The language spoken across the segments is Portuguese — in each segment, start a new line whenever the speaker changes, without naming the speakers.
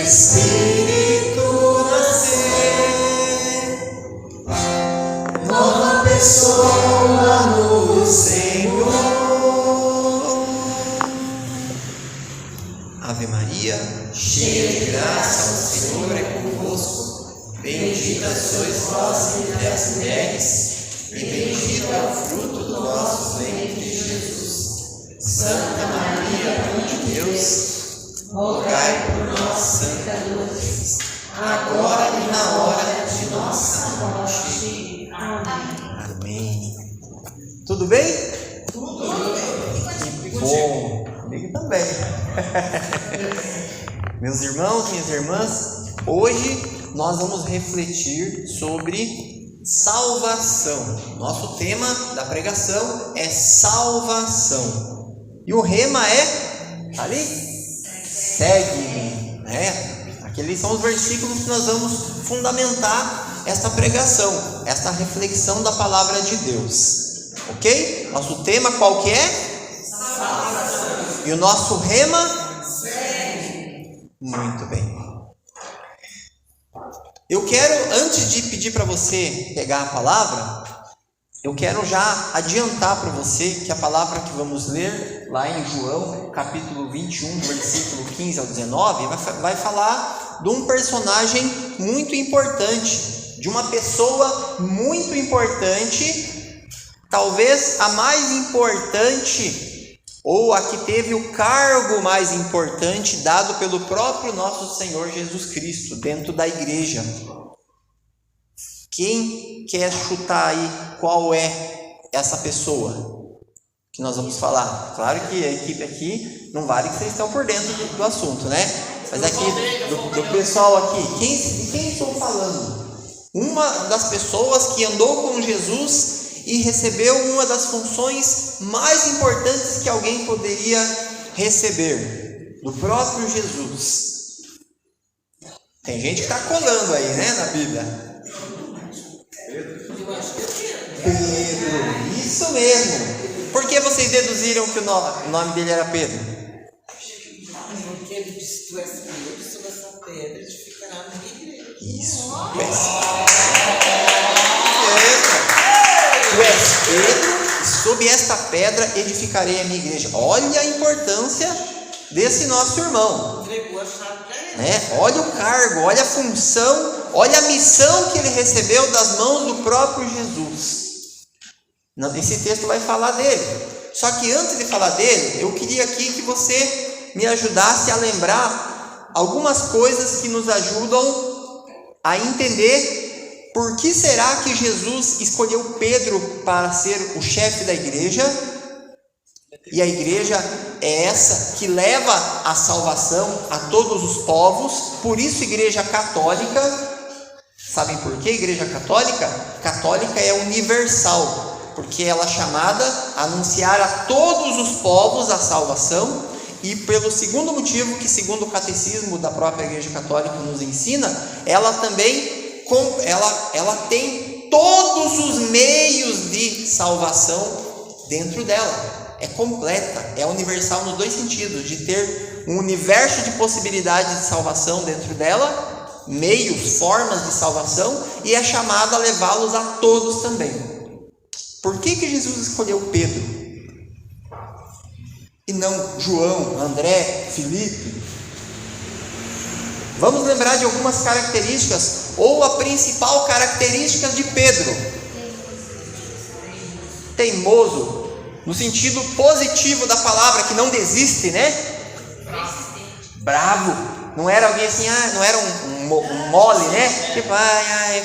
Espírito nascer, nova pessoa no Senhor. Ave Maria, cheia de graça, o Senhor é convosco. Bendita sois vós entre as mulheres, e bendito é o fruto do vosso ventre, Jesus. Santa Maria, Mãe de Deus, rogai por nós, pecadores, agora e na hora de nossa morte. Amém. Amém. Tudo bem? Tudo bem. Bom, comigo também. Meus irmãos, minhas irmãs, hoje nós vamos refletir sobre salvação. Nosso tema da pregação é salvação. E o rema é, tá ali? Segue-me. Aqueles são os versículos que nós vamos fundamentar esta pregação, esta reflexão da palavra de Deus. Ok? Nosso tema qual que é? Salvação. E o nosso rema? Segue. Muito bem. Eu quero, antes de pedir para você pegar a palavra, eu quero já adiantar para você que a palavra que vamos ler lá em João, capítulo 21, versículo 15 ao 19, vai falar de um personagem muito importante, de uma pessoa muito importante, talvez a mais importante, ou a que teve o cargo mais importante dado pelo próprio nosso Senhor Jesus Cristo dentro da igreja. Quem quer chutar aí qual é essa pessoa que nós vamos falar? Claro que a equipe aqui não vale que vocês estão por dentro do assunto, né? Mas aqui, do pessoal aqui, de quem estou falando? Uma das pessoas que andou com Jesus e recebeu uma das funções mais importantes que alguém poderia receber, do próprio Jesus. Tem gente que está colando aí, né, na Bíblia. Pedro, isso mesmo. Por que vocês deduziram que o nome dele era Pedro?
Porque ele disse: tu és Pedro, sobre essa pedra edificará a minha igreja.
Isso, tu és Pedro, e sob esta pedra edificarei a minha igreja. Olha a importância desse nosso irmão.
Entregou a chave para ele.
Olha o cargo, olha a função, olha a missão que ele recebeu das mãos do próprio Jesus. Esse texto vai falar dele. Só que antes de falar dele, eu queria aqui que você me ajudasse a lembrar algumas coisas que nos ajudam a entender por que será que Jesus escolheu Pedro para ser o chefe da igreja. E a igreja é essa que leva a salvação a todos os povos. Por isso, igreja católica. Sabem por que igreja católica? Católica é universal, porque ela é chamada a anunciar a todos os povos a salvação. E pelo segundo motivo, que segundo o catecismo da própria igreja católica nos ensina, ela também ela tem todos os meios de salvação dentro dela. É completa, é universal nos dois sentidos, de ter um universo de possibilidades de salvação dentro dela, meios, formas de salvação, e é chamada a levá-los a todos também. Por que Jesus escolheu Pedro? E não João, André, Filipe? Vamos lembrar de algumas características, ou a principal característica de Pedro. Teimoso, no sentido positivo da palavra, que não desiste, né? Bravo. Não era alguém assim, não era um mole, né? Tipo,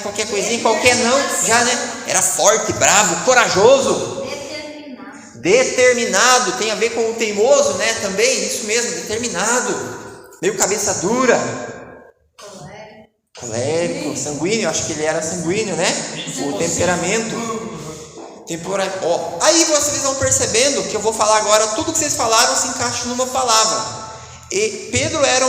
qualquer coisinha, qualquer não, já, né? Era forte, bravo, corajoso. Determinado, tem a ver com o teimoso, né? Também, isso mesmo, determinado. Meio cabeça dura. Colérico, sanguíneo, acho que ele era sanguíneo, né? O temperamento. Aí vocês vão percebendo que eu vou falar agora, tudo que vocês falaram se encaixa numa palavra. E Pedro era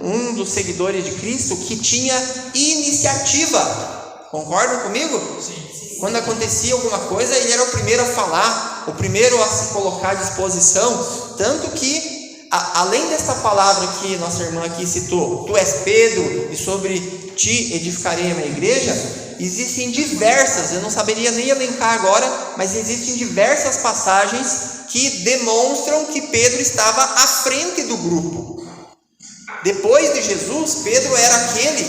um dos seguidores de Cristo que tinha iniciativa. Concordam comigo? Sim. Quando acontecia alguma coisa, ele era o primeiro a falar, o primeiro a se colocar à disposição. Tanto que além desta palavra que nossa irmã aqui citou, tu és Pedro e sobre ti edificarei a minha igreja, existem diversas, eu não saberia nem elencar agora, mas existem diversas passagens que demonstram que Pedro estava à frente do grupo. Depois de Jesus, Pedro era aquele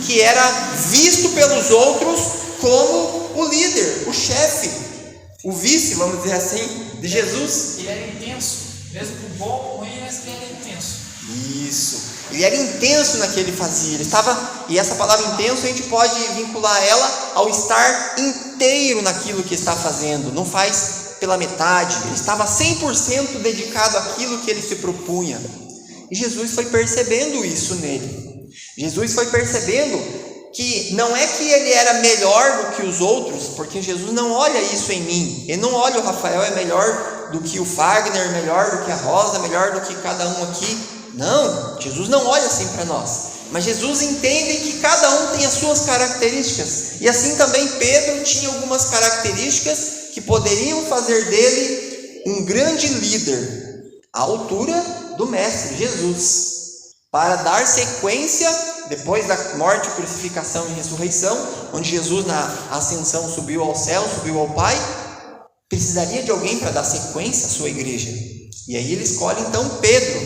que era visto pelos outros como o líder, o chefe, o vice, vamos dizer assim, de Jesus.
Ele era intenso, mesmo com bom ou ruim, mas ele era intenso.
Isso, ele era intenso naquilo que ele fazia, ele estava, e essa palavra intenso a gente pode vincular ela ao estar inteiro naquilo que está fazendo, não faz pela metade, ele estava 100% dedicado àquilo que ele se propunha. E Jesus foi percebendo isso nele. Jesus foi percebendo que não é que ele era melhor do que os outros, porque Jesus não olha isso em mim. Ele não olha o Rafael é melhor do que o Fagner, melhor do que a Rosa, melhor do que cada um aqui. Não, Jesus não olha assim para nós. Mas Jesus entende que cada um tem as suas características. E assim também Pedro tinha algumas características que poderiam fazer dele um grande líder, à altura do Mestre Jesus, para dar sequência, depois da morte, crucificação e ressurreição, onde Jesus na ascensão subiu ao céu, subiu ao Pai, precisaria de alguém para dar sequência à sua igreja. E aí ele escolhe então Pedro,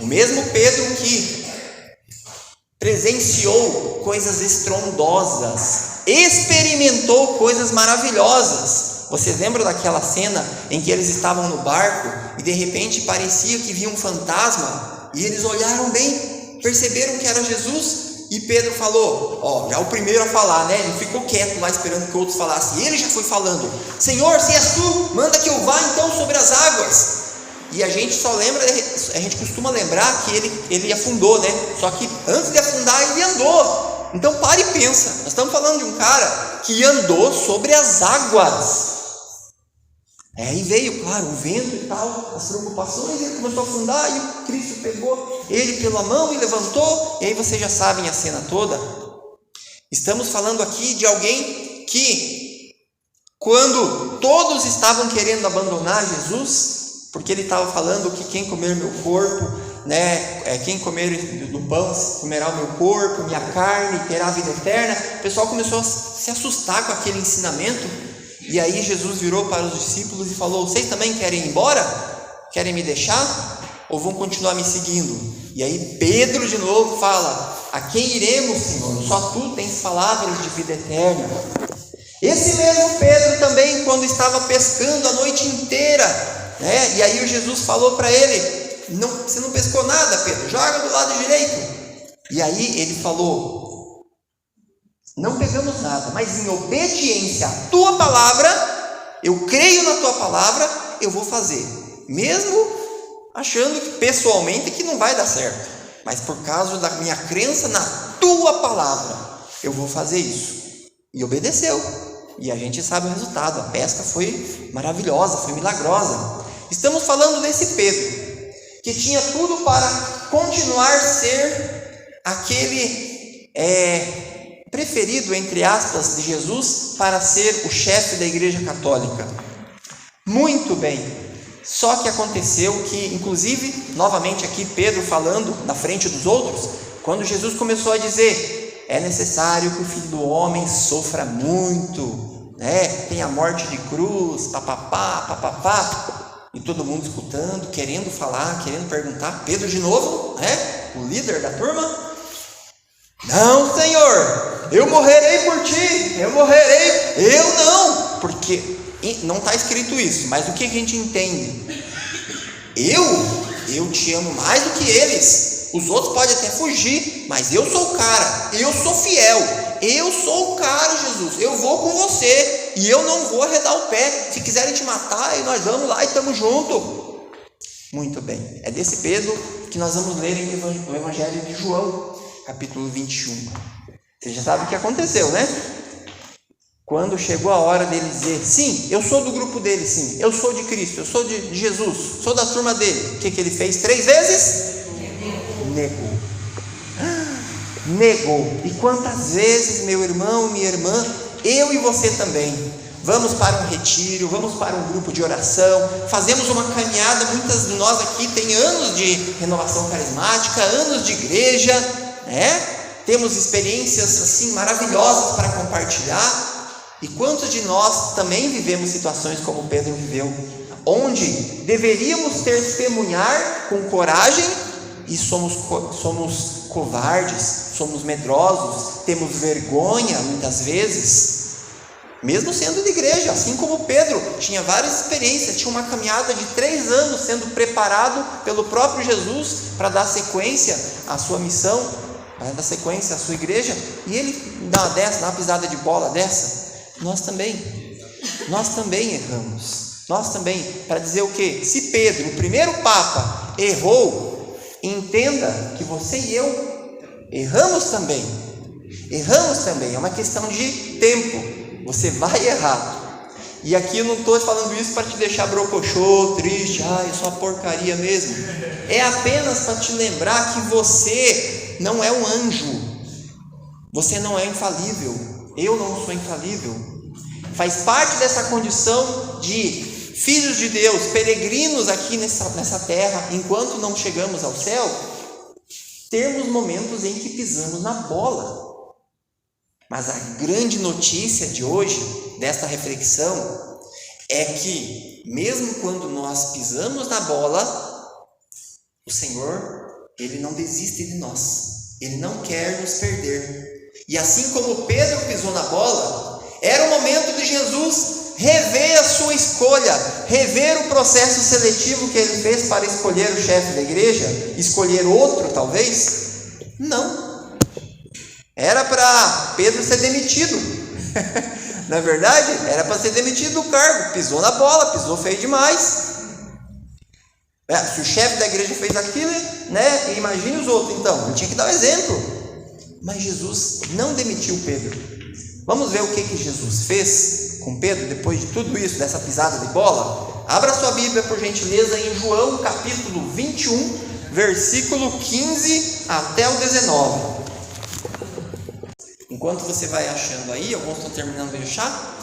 o mesmo Pedro que presenciou coisas estrondosas, experimentou coisas maravilhosas. Vocês lembram daquela cena em que eles estavam no barco e de repente parecia que via um fantasma e eles olharam bem, perceberam que era Jesus e Pedro falou, já o primeiro a falar, né? Ele ficou quieto lá esperando que outros falassem, e ele já foi falando, Senhor, se és tu, manda que eu vá então sobre as águas. E a gente só lembra, a gente costuma lembrar que ele afundou, né? Só que antes de afundar ele andou. Então pare e pensa, nós estamos falando de um cara que andou sobre as águas. Aí veio, claro, o vento e tal, as preocupações, ele começou a afundar e o Cristo pegou ele pela mão e levantou, e aí vocês já sabem a cena toda. Estamos falando aqui de alguém que, quando todos estavam querendo abandonar Jesus, porque ele estava falando que quem comer meu corpo, né, quem comer do pão comerá o meu corpo, minha carne, terá a vida eterna, o pessoal começou a se assustar com aquele ensinamento. E aí Jesus virou para os discípulos e falou, vocês também querem ir embora? Querem me deixar? Ou vão continuar me seguindo? E aí Pedro de novo fala, a quem iremos, Senhor? Só tu tens palavras de vida eterna. Esse mesmo Pedro também, quando estava pescando a noite inteira, né? E aí o Jesus falou para ele, você não pescou nada, Pedro, joga do lado direito. E aí ele falou, não pegamos nada, mas em obediência à tua palavra, eu creio na tua palavra, eu vou fazer, mesmo achando que pessoalmente que não vai dar certo, mas por causa da minha crença na tua palavra, eu vou fazer isso. E obedeceu, e a gente sabe o resultado, a pesca foi maravilhosa, foi milagrosa. Estamos falando desse Pedro, que tinha tudo para continuar a ser aquele preferido, entre aspas, de Jesus para ser o chefe da igreja católica. Muito bem, só que aconteceu que, inclusive, novamente aqui Pedro falando na frente dos outros, quando Jesus começou a dizer, é necessário que o Filho do Homem sofra muito, né? Tem a morte de cruz, papapá, e todo mundo escutando, querendo falar, querendo perguntar, Pedro de novo, né? O líder da turma, não, Senhor, eu morrerei por ti, eu não, porque não está escrito isso, mas o que a gente entende? Eu te amo mais do que eles, os outros podem até fugir, mas eu sou o cara, eu sou fiel, eu sou o cara, Jesus, eu vou com você, e eu não vou arredar o pé, se quiserem te matar, nós vamos lá e estamos juntos. Muito bem, é desse Pedro que nós vamos ler no Evangelho de João, capítulo 21. Você já sabe o que aconteceu, né? Quando chegou a hora dele dizer, sim, eu sou do grupo dele, sim, eu sou de Cristo, eu sou de Jesus, sou da turma dele. O que ele fez 3 vezes? Negou. E quantas vezes, meu irmão, minha irmã, eu e você também, vamos para um retiro, vamos para um grupo de oração, fazemos uma caminhada. Muitas de nós aqui têm anos de renovação carismática, anos de igreja, né? Temos experiências assim maravilhosas para compartilhar. E quantos de nós também vivemos situações como Pedro viveu, onde deveríamos testemunhar com coragem e somos covardes, somos medrosos, temos vergonha muitas vezes, mesmo sendo de igreja, assim como Pedro tinha várias experiências, tinha uma caminhada de 3 anos sendo preparado pelo próprio Jesus para dar sequência à sua missão, para dar sequência à sua igreja, e ele dá uma pisada de bola dessa. Nós também erramos. Nós também, para dizer o quê? Se Pedro, o primeiro Papa, errou, entenda que você e eu erramos também. É uma questão de tempo. Você vai errar. E aqui eu não estou falando isso para te deixar brocochô, triste, eu sou uma porcaria mesmo. É apenas para te lembrar que você não é um anjo. Você não é infalível. Eu não sou infalível. Faz parte dessa condição de filhos de Deus, peregrinos aqui nessa terra, enquanto não chegamos ao céu, termos momentos em que pisamos na bola. Mas a grande notícia de hoje, desta reflexão, é que mesmo quando nós pisamos na bola, o Senhor, Ele não desiste de nós. Ele não quer nos perder. E assim como Pedro pisou na bola, era o momento de Jesus rever a sua escolha, rever o processo seletivo que ele fez para escolher o chefe da igreja, escolher outro talvez. Não. Era para Pedro ser demitido. Na verdade, era para ser demitido do cargo. Pisou na bola, pisou feio demais. Se o chefe da igreja fez aquilo, né? Imagine os outros então. Ele tinha que dar um exemplo. Mas Jesus não demitiu Pedro. Vamos ver o que Jesus fez com Pedro depois de tudo isso, dessa pisada de bola? Abra sua Bíblia, por gentileza, em João capítulo 21, versículo 15 até o 19. Enquanto você vai achando aí, alguns estão terminando de achar,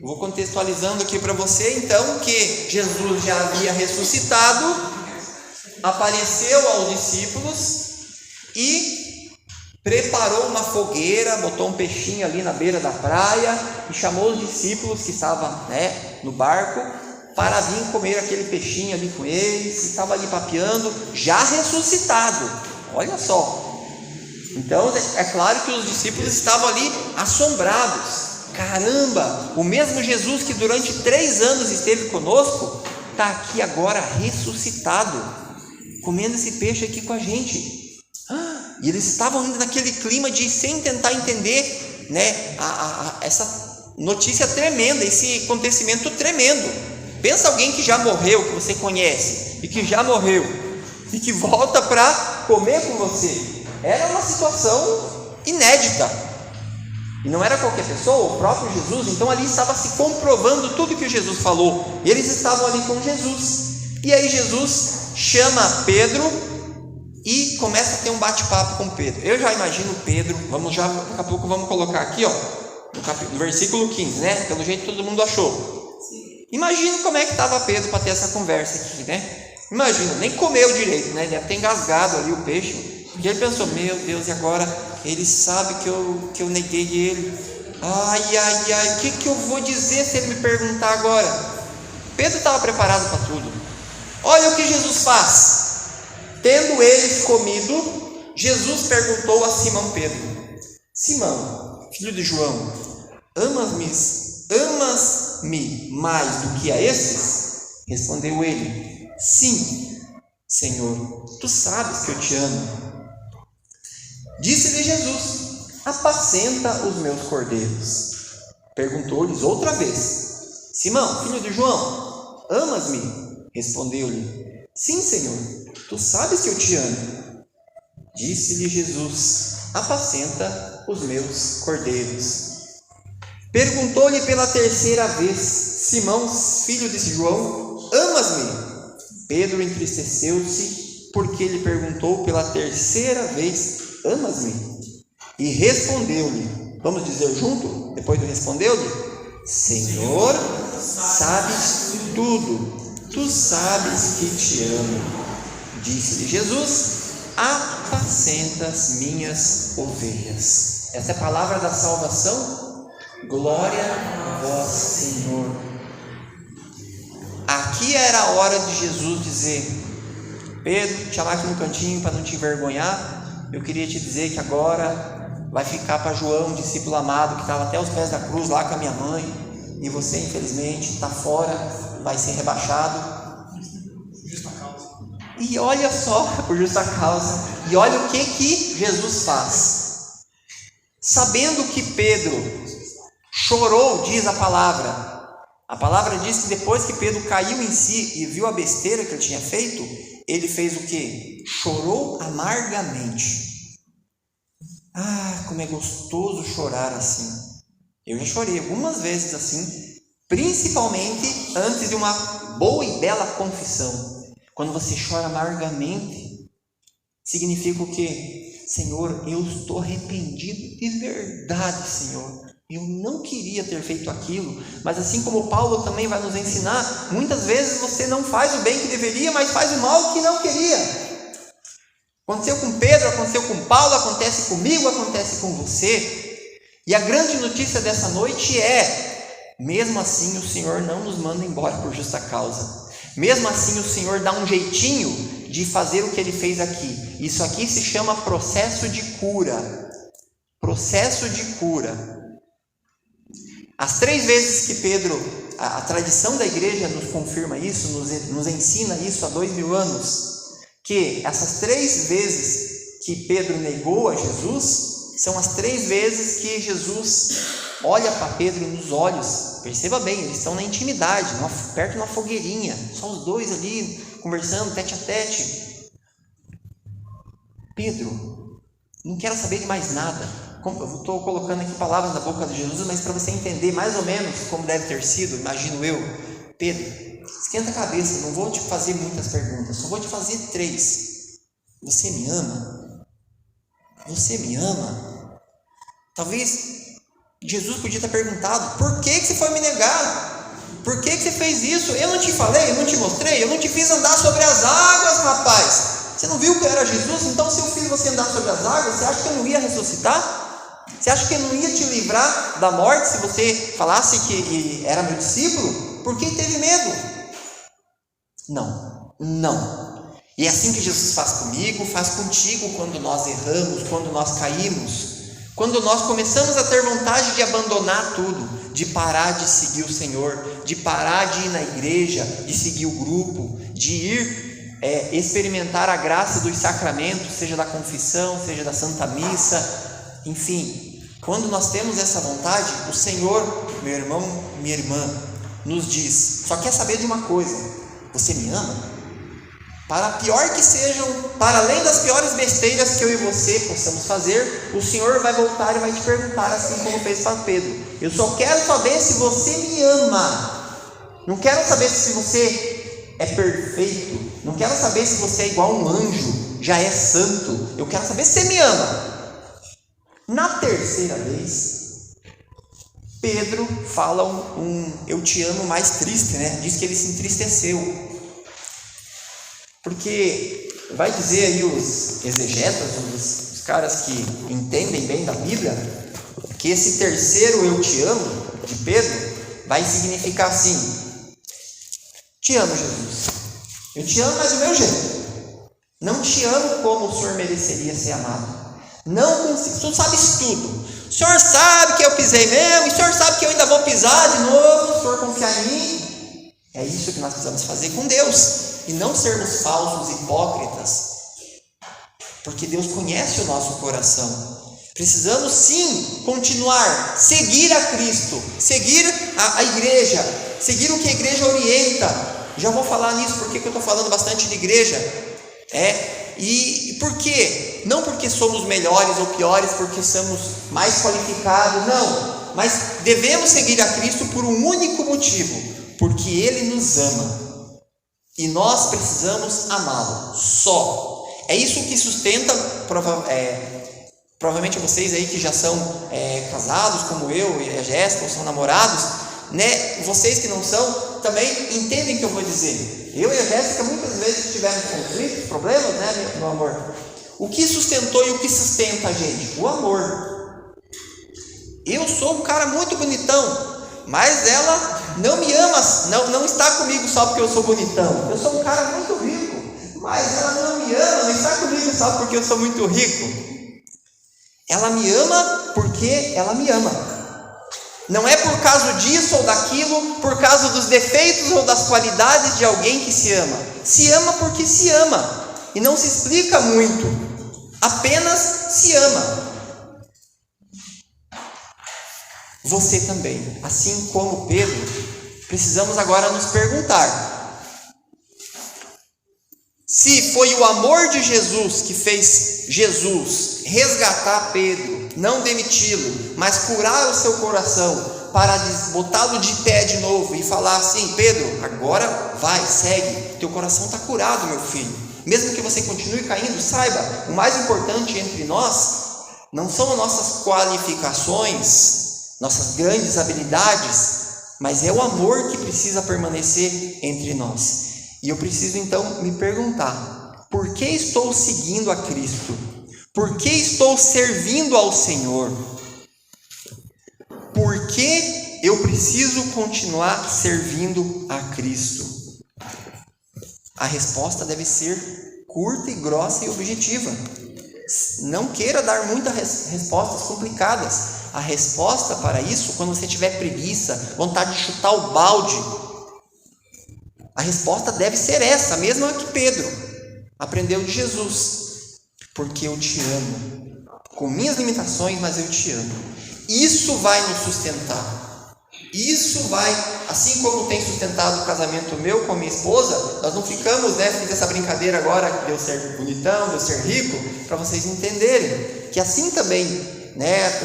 vou contextualizando aqui para você então que Jesus já havia ressuscitado, apareceu aos discípulos e preparou uma fogueira, botou um peixinho ali na beira da praia e chamou os discípulos que estavam, no barco para vir comer aquele peixinho ali com eles. Estava ali papeando, já ressuscitado. Olha só. Então é claro que os discípulos estavam ali assombrados. Caramba, o mesmo Jesus que durante 3 anos esteve conosco está aqui agora ressuscitado, comendo esse peixe aqui com a gente. E eles estavam ainda naquele clima de, sem tentar entender, essa notícia tremenda, esse acontecimento tremendo. Pensa alguém que já morreu, que você conhece, e que já morreu, e que volta para comer com você. Era uma situação inédita. E não era qualquer pessoa, o próprio Jesus. Então ali estava se comprovando tudo que Jesus falou. E eles estavam ali com Jesus. E aí Jesus chama Pedro e começa a ter um bate-papo com Pedro. Eu já imagino Pedro, daqui a pouco vamos colocar aqui, no versículo 15, né? Pelo jeito todo mundo achou. Imagina como é que estava Pedro para ter essa conversa aqui, né? Imagina, nem comeu direito, né? Deve ter engasgado ali o peixe. E ele pensou, meu Deus, e agora ele sabe que eu neguei ele. O que eu vou dizer se ele me perguntar agora? Pedro estava preparado para tudo. Olha o que Jesus faz. Tendo eles comido, Jesus perguntou a Simão Pedro: Simão, filho de João, amas-me mais do que a esses? Respondeu ele: Sim, Senhor, tu sabes que eu te amo. Disse-lhe Jesus: Apacenta os meus cordeiros. Perguntou-lhes outra vez: Simão, filho de João, amas-me? Respondeu-lhe: Sim, Senhor, tu sabes que eu te amo. Disse-lhe Jesus: Apacenta os meus cordeiros. Perguntou-lhe pela 3ª vez: Simão, filho de João, amas-me? Pedro entristeceu-se porque lhe perguntou pela 3ª vez: Amas-me? E respondeu-lhe, vamos dizer junto, depois do respondeu-lhe: Senhor, sabes tudo, tu sabes que te amo. Disse-lhe Jesus: apacenta as minhas ovelhas. Essa é a palavra da salvação. Glória a vós, Senhor. Aqui era a hora de Jesus dizer: Pedro, te chamar aqui no cantinho para não te envergonhar. Eu queria te dizer que agora vai ficar para João, discípulo amado, que estava até aos pés da cruz lá com a minha mãe, e você infelizmente está fora, vai ser rebaixado.
Justa causa.
E olha só, por justa causa, e olha o que Jesus faz. Sabendo que Pedro chorou, diz a palavra diz que depois que Pedro caiu em si e viu a besteira que ele tinha feito, ele fez o quê? Chorou amargamente. Ah, como é gostoso chorar assim. Eu já chorei algumas vezes assim, principalmente antes de uma boa e bela confissão. Quando você chora amargamente, significa o quê? Senhor, eu estou arrependido de verdade, Senhor. Eu não queria ter feito aquilo, mas assim como Paulo também vai nos ensinar, muitas vezes você não faz o bem que deveria, mas faz o mal que não queria. Aconteceu com Pedro, aconteceu com Paulo, acontece comigo, acontece com você. E a grande notícia dessa noite é: mesmo assim o Senhor não nos manda embora por justa causa. Mesmo assim o Senhor dá um jeitinho de fazer o que Ele fez aqui. Isso aqui se chama processo de cura. Processo de cura. As 3 vezes que Pedro, a tradição da igreja nos confirma isso, nos ensina isso há 2000 anos, que essas 3 vezes que Pedro negou a Jesus, são as 3 vezes que Jesus olha para Pedro nos olhos. Perceba bem, eles estão na intimidade, perto de uma fogueirinha, só os dois ali, conversando, tete a tete. Pedro, não quero saber de mais nada. Eu estou colocando aqui palavras na boca de Jesus, mas para você entender mais ou menos como deve ter sido, imagino eu. Pedro, esquenta a cabeça, não vou te fazer muitas perguntas, só vou te fazer 3. Você me ama? Você me ama? Talvez Jesus podia ter perguntado: por que você foi me negar? Por que você fez isso? Eu não te falei, eu não te mostrei, eu não te fiz andar sobre as águas, rapaz. Você não viu que eu era Jesus? Então se eu fiz você andar sobre as águas, você acha que eu não ia ressuscitar? Você acha que eu não ia te livrar da morte se você falasse que era meu discípulo? Por que teve medo? Não. E é assim que Jesus faz comigo, faz contigo quando nós erramos, quando nós caímos. Quando nós começamos a ter vontade de abandonar tudo, de parar de seguir o Senhor, de parar de ir na igreja, de seguir o grupo, de ir experimentar a graça dos sacramentos, seja da confissão, seja da Santa Missa, enfim, quando nós temos essa vontade, o Senhor, meu irmão, minha irmã, nos diz: só quer saber de uma coisa, você me ama? Para pior que sejam, para além das piores besteiras que eu e você possamos fazer, o Senhor vai voltar e vai te perguntar, assim como fez para Pedro: eu só quero saber se você me ama. Não quero saber se você é perfeito, não quero saber se você é igual a um anjo, já é santo. Eu quero saber se você me ama. Na 3ª vez, Pedro fala um eu te amo mais triste, né? Diz que ele se entristeceu. Porque vai dizer aí os exegetas, os caras que entendem bem da Bíblia, que esse 3º eu te amo de Pedro vai significar assim: te amo, Jesus, eu te amo, mas do meu jeito. Não te amo como o Senhor mereceria ser amado. Não consigo, o Senhor sabe tudo. O Senhor sabe que eu pisei mesmo, o Senhor sabe que eu ainda vou pisar de novo. O Senhor confia em mim. É isso que nós precisamos fazer com Deus, e não sermos falsos hipócritas, porque Deus conhece o nosso coração. Precisamos sim continuar, seguir a Cristo, seguir a igreja, seguir o que a igreja orienta. Já vou falar nisso, porque eu estou falando bastante de igreja. E por quê? Não porque somos melhores ou piores, porque somos mais qualificados, não. Mas devemos seguir a Cristo por um único motivo: porque Ele nos ama. E nós precisamos amá-lo, só. É isso que sustenta, provavelmente vocês aí que já são casados, como eu e a Jéssica, ou são namorados, né? Vocês que não são, também entendem o que eu vou dizer. Eu e a Jéssica muitas vezes tivemos conflitos, problemas, né, meu amor? O que sustentou e o que sustenta a gente? O amor. Eu sou um cara muito bonitão, mas ela não me ama, não está comigo só porque eu sou bonitão. Eu sou um cara muito rico, mas ela não me ama, não está comigo só porque eu sou muito rico. Ela me ama porque ela me ama. Não é por causa disso ou daquilo, por causa dos defeitos ou das qualidades de alguém que se ama. Se ama porque se ama. E não se explica muito. Apenas se ama. Você também, assim como Pedro, precisamos agora nos perguntar: se foi o amor de Jesus que fez Jesus resgatar Pedro, não demiti-lo, mas curar o seu coração para botá-lo de pé de novo e falar assim: Pedro, agora vai, segue, teu coração está curado, meu filho. Mesmo que você continue caindo, saiba, o mais importante entre nós não são nossas qualificações, nossas grandes habilidades, mas é o amor que precisa permanecer entre nós. E eu preciso então me perguntar: por que estou seguindo a Cristo? Por que estou servindo ao Senhor? Por que eu preciso continuar servindo a Cristo? A resposta deve ser curta e grossa e objetiva. Não queira dar muitas respostas complicadas. A resposta para isso, quando você tiver preguiça, vontade de chutar o balde, a resposta deve ser essa, a mesma que Pedro aprendeu de Jesus. Porque eu te amo, com minhas limitações, mas eu te amo. Isso vai nos sustentar. Isso vai, assim como tem sustentado o casamento meu com a minha esposa, nós não ficamos, fiz essa brincadeira agora de eu ser bonitão, de eu ser rico, para vocês entenderem que assim também,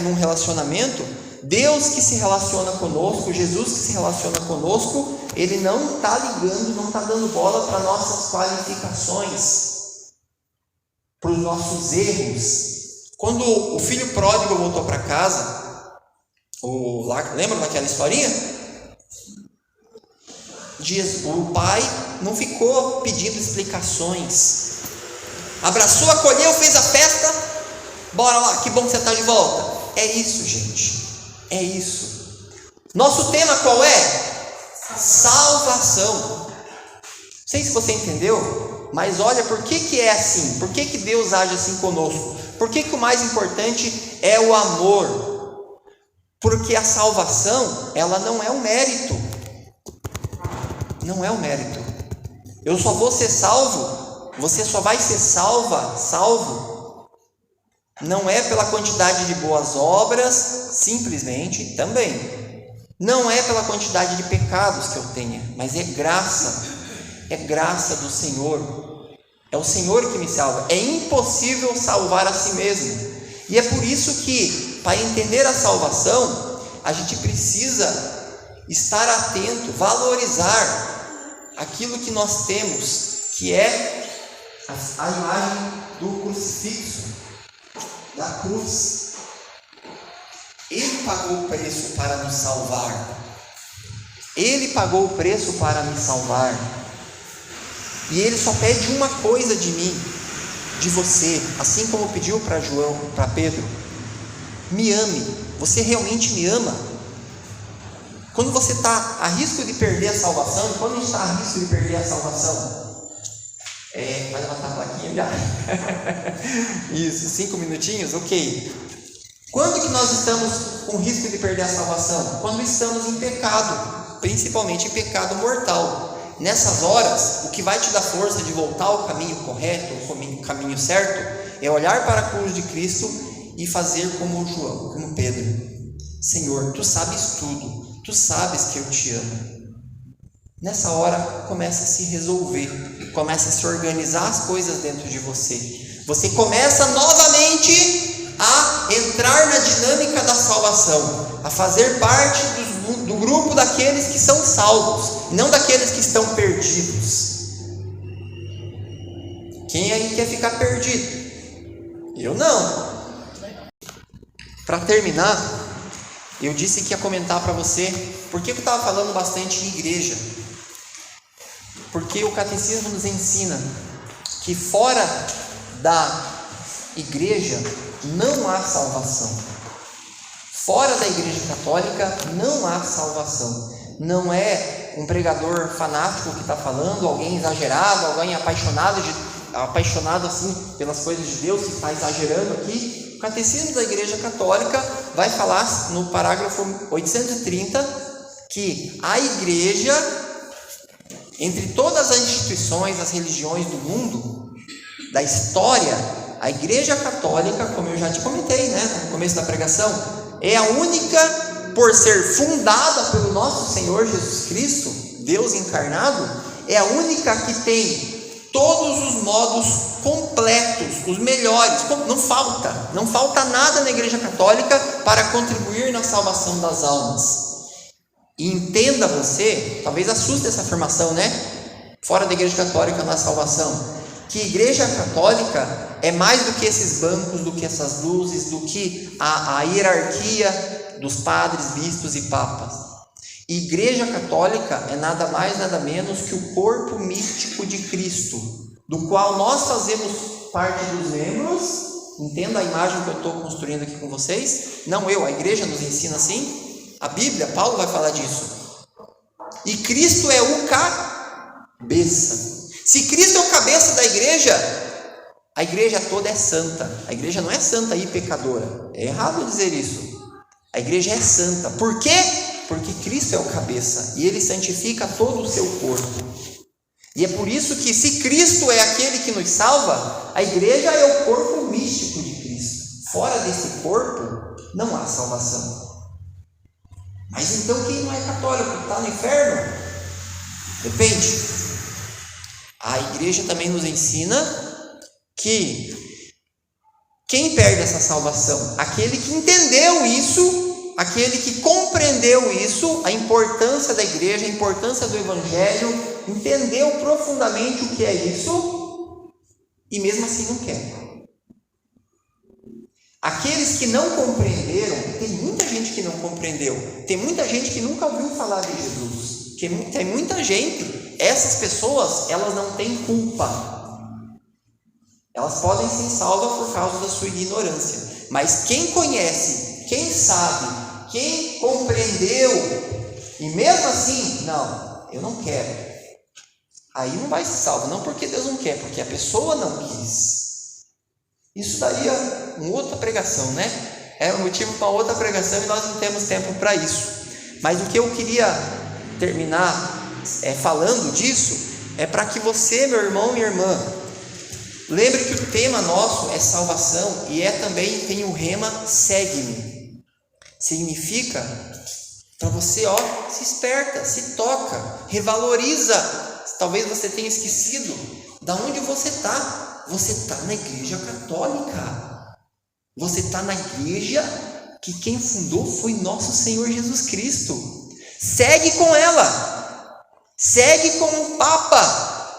num relacionamento, Deus que se relaciona conosco, Jesus que se relaciona conosco, Ele não está ligando, não está dando bola para nossas qualificações, para os nossos erros. Quando o filho pródigo voltou para casa, lembra daquela historinha? O pai não ficou pedindo explicações, abraçou, acolheu, fez a festa, bora lá, que bom que você está de volta. É isso, gente, é isso. Nosso tema qual é? Salvação. Não sei se você entendeu, mas olha, por que é assim? Por que Deus age assim conosco? Por que o mais importante é o amor? Porque a salvação, ela não é um mérito. Não é um mérito. Eu só vou ser salvo, você só vai ser salvo. Não é pela quantidade de boas obras, simplesmente, também. Não é pela quantidade de pecados que eu tenha, mas é graça do Senhor. É o Senhor que me salva. É impossível salvar a si mesmo. E é por isso que, para entender a salvação, a gente precisa estar atento, valorizar aquilo que nós temos, que é a imagem do crucifixo, da cruz. Ele pagou o preço para nos salvar. Ele pagou o preço para me salvar. E Ele só pede uma coisa de mim, de você, assim como pediu para Pedro: me ame. Você realmente me ama? Quando você está a risco de perder a salvação, e quando a gente está a risco de perder a salvação? Vai levantar a plaquinha já. Isso, 5 minutinhos? Ok. Quando que nós estamos com risco de perder a salvação? Quando estamos em pecado, principalmente em pecado mortal. Nessas horas, o que vai te dar força de voltar ao caminho correto, ao caminho certo, é olhar para a cruz de Cristo e fazer como João, como Pedro: Senhor, Tu sabes tudo, Tu sabes que eu te amo. Nessa hora, começa a se resolver, começa a se organizar as coisas dentro de você. Você começa novamente a entrar na dinâmica da salvação, a fazer parte do grupo daqueles que são salvos, não daqueles que estão perdidos. Quem aí quer ficar perdido? Eu não. Para terminar, Eu disse que ia comentar para você por que eu estava falando bastante em igreja. Porque o catecismo nos ensina que fora da igreja não há salvação. Fora da igreja católica não há salvação. Não é um pregador fanático que está falando, alguém exagerado, alguém apaixonado assim pelas coisas de Deus, que está exagerando aqui. O catecismo da igreja católica vai falar no parágrafo 830 que a igreja, entre todas as instituições, as religiões do mundo, da história, a igreja católica, como eu já te comentei, no começo da pregação, é a única, por ser fundada pelo nosso Senhor Jesus Cristo, Deus encarnado, é a única que tem todos os modos completos, os melhores, não falta nada na igreja católica para contribuir na salvação das almas. E entenda você, talvez assuste essa afirmação, fora da igreja católica na salvação, que a igreja católica é mais do que esses bancos, do que essas luzes, do que a hierarquia dos padres, bispos e papas. Igreja católica é nada mais, nada menos que o corpo místico de Cristo, do qual nós fazemos parte dos membros. Entenda a imagem que eu estou construindo aqui com vocês. Não eu, a igreja nos ensina assim. A Bíblia, Paulo vai falar disso. E Cristo é o cabeça. Se Cristo é o cabeça da igreja, a igreja toda é santa. A igreja não é santa e pecadora. É errado dizer isso. A igreja é santa. Por quê? Porque Cristo é o cabeça e Ele santifica todo o seu corpo. E é por isso que, se Cristo é aquele que nos salva, a igreja é o corpo místico de Cristo. Fora desse corpo, não há salvação. Mas então quem não é católico está no inferno? Depende. A igreja também nos ensina que quem perde essa salvação? Aquele que entendeu isso, aquele que compreendeu isso, a importância da igreja, a importância do evangelho, entendeu profundamente o que é isso e mesmo assim não quer. Aqueles que não compreenderam, tem muita gente que não compreendeu, tem muita gente que nunca ouviu falar de Jesus, tem muita gente, essas pessoas, elas não têm culpa. Elas podem ser salvas por causa da sua ignorância, mas quem conhece, quem sabe, quem compreendeu, e mesmo assim, não, eu não quero, aí não vai ser salvo, não porque Deus não quer, porque a pessoa não quis. Isso daria uma outra pregação, É um motivo para outra pregação e nós não temos tempo para isso. Mas o que eu queria terminar falando disso é para que você, meu irmão e minha irmã, lembre que o tema nosso é salvação e também tem o rema segue-me. Significa para você, se esperta, se toca, revaloriza. Talvez você tenha esquecido da onde você está. Você está na igreja católica. Você está na igreja que quem fundou foi nosso Senhor Jesus Cristo. Segue com ela. Segue com o Papa.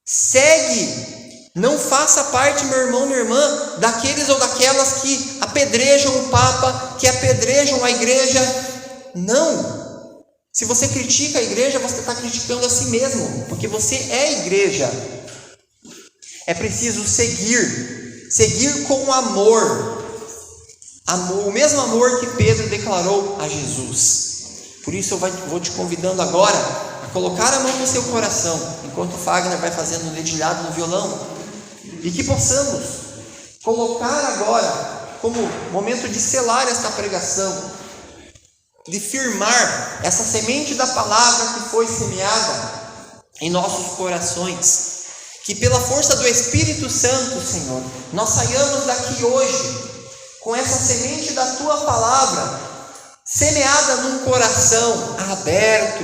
Segue. Não faça parte, meu irmão, minha irmã, daqueles ou daquelas que apedrejam o Papa, que apedrejam a igreja. Não. Se você critica a igreja, você está criticando a si mesmo, porque você é a igreja. É preciso seguir com amor, o mesmo amor que Pedro declarou a Jesus. Por isso eu vou te convidando agora a colocar a mão no seu coração, enquanto o Fagner vai fazendo um dedilhado no violão, e que possamos colocar agora, como momento de selar esta pregação, de firmar essa semente da palavra que foi semeada em nossos corações, que pela força do Espírito Santo, Senhor, nós saiamos daqui hoje com essa semente da Tua palavra semeada num coração aberto,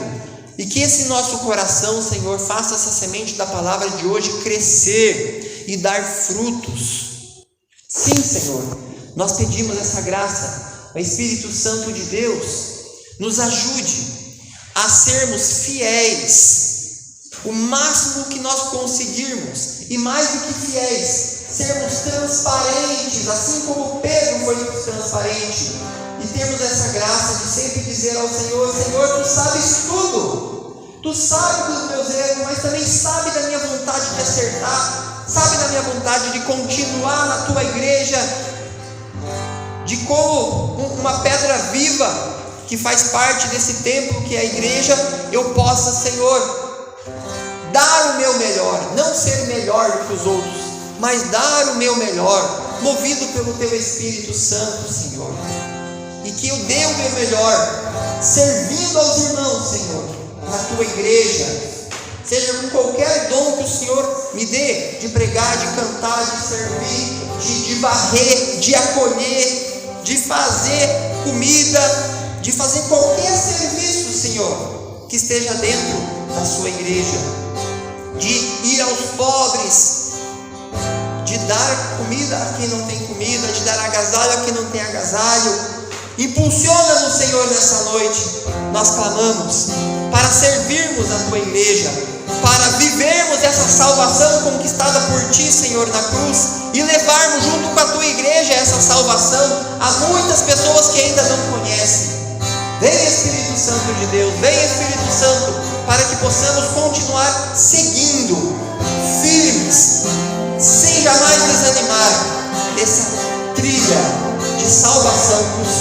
e que esse nosso coração, Senhor, faça essa semente da palavra de hoje crescer e dar frutos. Sim, Senhor, nós pedimos essa graça. O Espírito Santo de Deus nos ajude a sermos fiéis o máximo que nós conseguirmos, e mais do que fiéis, sermos transparentes, assim como Pedro foi transparente, e temos essa graça de sempre dizer ao Senhor: Senhor, Tu sabes tudo, Tu sabes dos meus erros, mas também sabe da minha vontade de acertar, sabe da minha vontade de continuar na Tua igreja, de como uma pedra viva que faz parte desse templo que é a igreja, eu possa, Senhor, dar o meu melhor, não ser melhor do que os outros, mas dar o meu melhor, movido pelo Teu Espírito Santo, Senhor, e que eu dê o meu melhor, servindo aos irmãos, Senhor, na Tua igreja, seja com qualquer dom que o Senhor me dê, de pregar, de cantar, de servir, de varrer, de acolher, de fazer comida, de fazer qualquer serviço, Senhor, que esteja dentro da Sua igreja, de ir aos pobres, de dar comida a quem não tem comida, de dar agasalho a quem não tem agasalho. Impulsiona-nos, Senhor, nessa noite. Nós clamamos para servirmos a Tua igreja, para vivermos essa salvação conquistada por Ti, Senhor, na cruz, e levarmos junto com a Tua igreja essa salvação a muitas pessoas que ainda não conhecem. Vem, Espírito Santo de Deus, vem, Espírito Santo, para que possamos continuar seguindo, firmes, sem jamais desanimar, essa trilha de salvação que o